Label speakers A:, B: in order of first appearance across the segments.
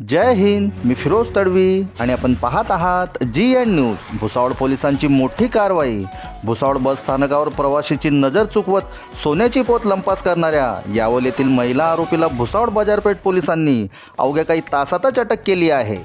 A: जय हिंद, मी फिरोज तडवी आणि आपण पाहत आहात GN न्यूज। भुसावळ पोलिसांची मोठी कारवाई। भुसावळ बस स्थानकावर प्रवाशीची नजर चुकवत सोन्याची पोत लंपास करणाऱ्या यावल येथील महिला आरोपीला भुसावळ बाजारपेठ पोलिसांनी अवघ्या काही तासातच अटक केली आहे।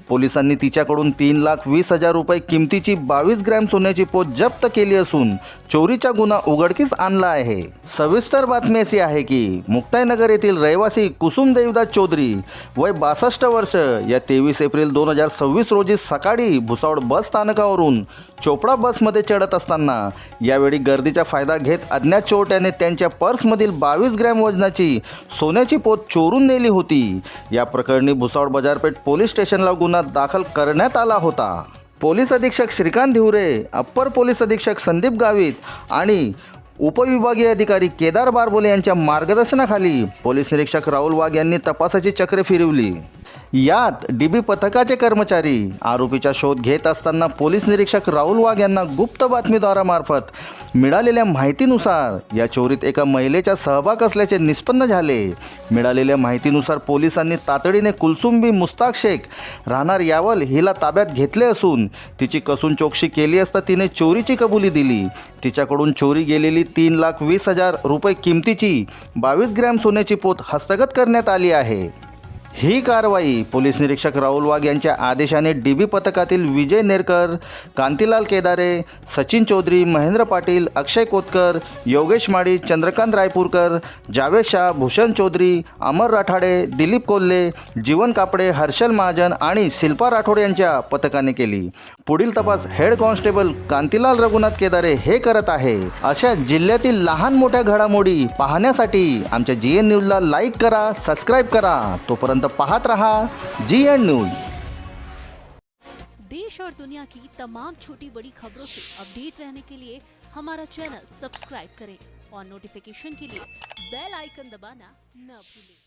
A: पोलिसांनी तिच्याकडून 3,20,000 रुपये किमतीची 22 ग्रॅम सोन्याची पोत जप्त केली असून चोरीचा गुन्हा उघडकीस आणला आहे। सविस्तर बातमी अशी आहे की मुक्ताईनगर येथील रहिवासी कुसुम देवदास चौधरी वय 62 वर्ष या 23 एप्रिल 2026 रोजी सकाळी भुसावळ बस स्थानकावरून चोपडा बसमध्ये चढत असताना यावेळी गर्दीचा फायदा घेत अज्ञात चोरट्याने त्यांच्या पर्समधील 22 ग्रॅम वजनाची सोन्याची पोत चोरून नेली होती। या प्रकरणी भुसावळ बाजारपेठ पोलीस स्टेशनला गुन्हा दाखल करण्यात आला होता। पोलीस अधीक्षक श्रीकांत धिवरे, अप्पर पोलीस अधीक्षक संदीप गावित आणि उपविभागीय अधिकारी केदार बारबोले यांच्या मार्गदर्शनाखाली पोलीस निरीक्षक राहुल वाघ यांनी तपासाची चक्रे फिरवली। यात DB पथकाचे कर्मचारी आरोपीचा शोध घेत असताना पोलीस निरीक्षक राहुल वाघ यांना गुप्त बातमीदारामार्फत मिळालेल्या माहितीनुसार या चोरीत एका महिलेचा सहभाग असल्याचे निष्पन्न झाले। मिळालेल्या माहितीनुसार पोलिसांनी तातडीने कुलसुम मुस्ताक शेख राहणार यावल हिला ताब्यात घेतले असून तिची कसून चौकशी केली असता तिने चोरीची कबुली दिली। तिच्याकडून चोरी गेलेली 3,20,000 रुपये किमतीची 22 ग्रॅम सोन्याची पोत हस्तगत करण्यात आली आहे। ही कारवाई पोलीस निरीक्षक राहुल वाघ यांच्या आदेशाने DB पथकातील विजय नेरकर, कांतीलाल केदारे, सचिन चौधरी, महेंद्र पाटील, अक्षय कोतकर, योगेश माडी, चंद्रकांत रायपूरकर, जावेद शाह, भूषण चौधरी, अमर राठाडे, दिलीप कोल्हे, जीवन कापडे, हर्षल महाजन आणि शिल्पा राठोड यांच्या पथकाने केली। पुढील तपास हेड कॉन्स्टेबल कांतीलाल रघुनाथ केदारे हे करत आहे। अशा जिल्ह्यातील लहान मोठ्या घडामोडी पाहण्यासाठी आमच्या GN न्यूजला लाईक करा, सबस्क्राईब करा। तोपर्यंत पाहत रहा GN न्यूज।
B: देश और दुनिया की तमाम छोटी बड़ी खबरों से अपडेट रहने के लिए हमारा चैनल सब्सक्राइब करें और नोटिफिकेशन के लिए बेल आइकन दबाना न भूलें।